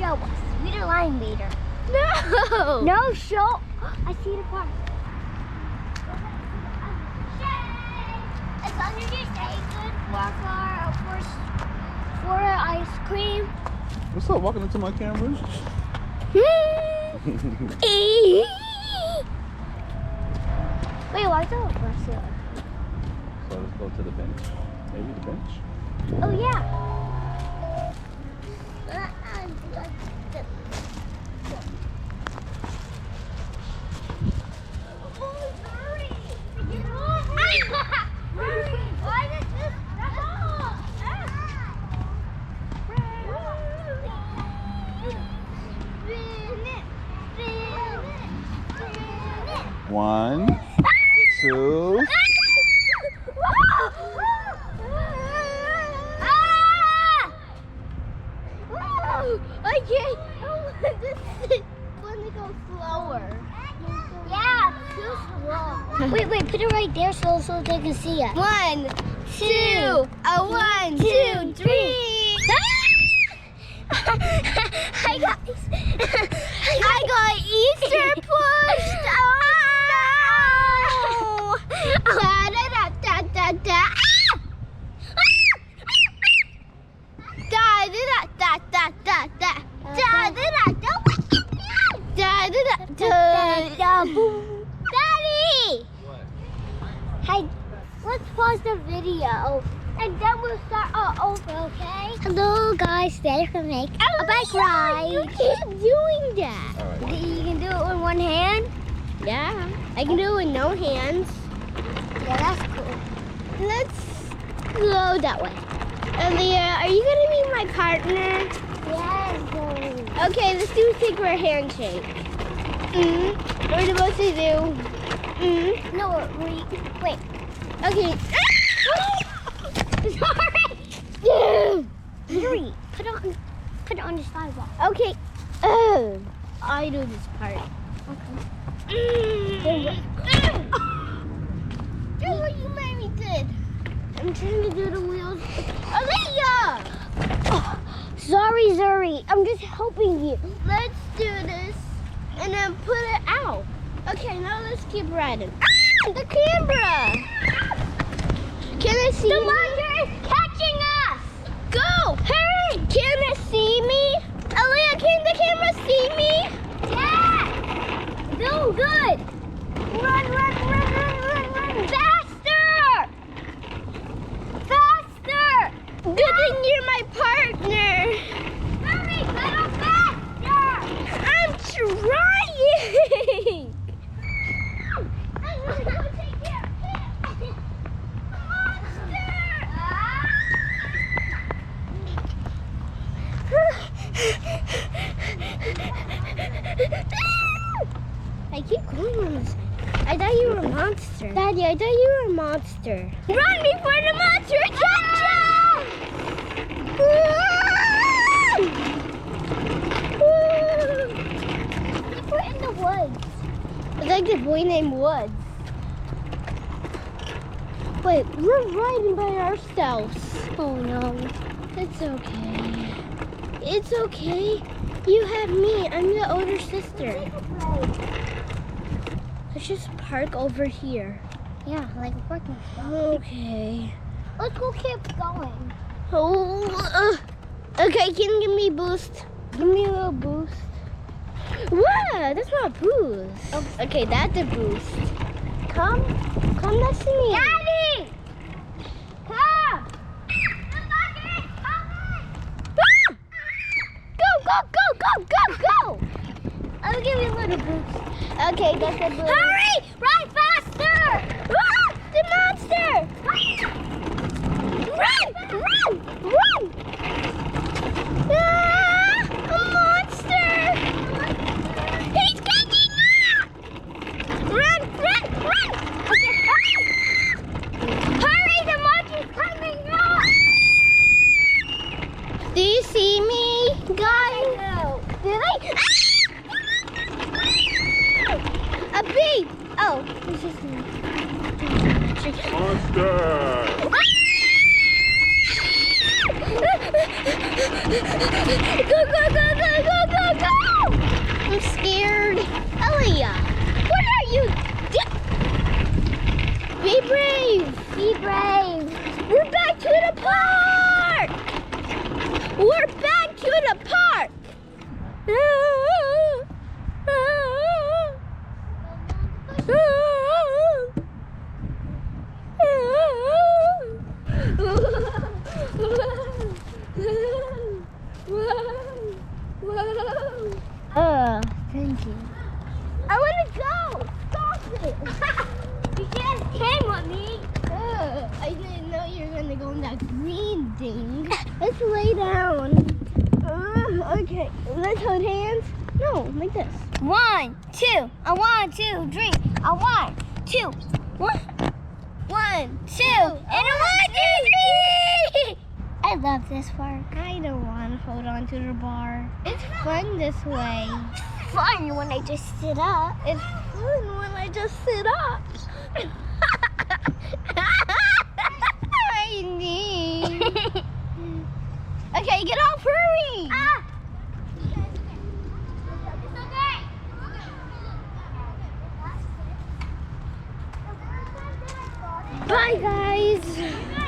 show us. You're the line leader. No. No, show. I see the car. It's underneath a good walker, of course, for ice cream. What's up, walking into my camera? Wait, why is that aggressive? So let's go to the bench. Maybe the bench? Oh, yeah. One, two. I can't. I want to go slower. Yeah, too slow. Wait, put it right there so they can see it. 1, 2, 1, 2, 3. I got Easter pushed. Oh no! Da da da da da. Da da da da da da. Da da da da da da da. Daddy! Hey, let's pause the video and then we'll start all over, okay? Hello guys, today we're gonna make a bike ride. You keep doing that. All right. You can do it with one hand? Yeah, I can do it with no hands. Yeah, that's cool. Let's go that way. Aaliyah, are you gonna be my partner? Yes. Okay, let's do a secret handshake. What are we supposed to do? No, wait. Okay. Sorry. Hurry, put it on the sidewalk. Okay. I do this part. Okay. Do what you made me did. I'm trying to do the wheels. Aaliyah! Sorry, Zuri. I'm just helping you. Let's do this and then put it out. Okay, now let's keep riding. The camera! Can I see The me? monster is catching us. Go! Hurry! Can it see me? Aaliyah, can the camera see me? Yeah. Doing good. Run. Faster. Good thing you're my partner. Hurry, little faster. I'm trying. I'm gonna go take care of him. I keep going on this. I thought you were a monster. Daddy, I thought you were a monster. Run before the monster attacks We're in the woods. It's like the boy named Woods. Wait, we're riding by ourselves. Oh no. It's okay. It's okay. You have me. I'm the older sister. Let's just park over here. Yeah, like a parking spot. Okay. Let's go keep going. Oh, okay, can you give me a boost? Give me a little boost. What? That's not a boost. Oh, okay, that's a boost. Come next to me. Daddy! Come! Go! I'll give you a little boost. Okay, that's a boost. Hurry! Ride faster! Ah, the monster! Run! Ah, a monster! He's catching up! Run! Okay, hurry! The monster's coming up! Do you see me, guys? No. Do they? A bee! Oh, it's just me. Monster! Go, go, go, go, go, go, go! I'm scared. Elia, what are you doing? Be brave. Be brave. We're back to the park. We're back to the park. Thank you. I want to go. Stop it. You just came with me. I didn't know you were going to go in that green thing. Let's lay down. Okay, let's hold hands. No, like this. 1, 2. I want to drink. I want to. 1, 2. And a 1, 2, 3. I love this park. I don't want to hold on to the bar. It's fun this way. Fun when I just sit up. It's fun when I just sit up. I need. Okay, get off, hurry. Ah! Bye, guys.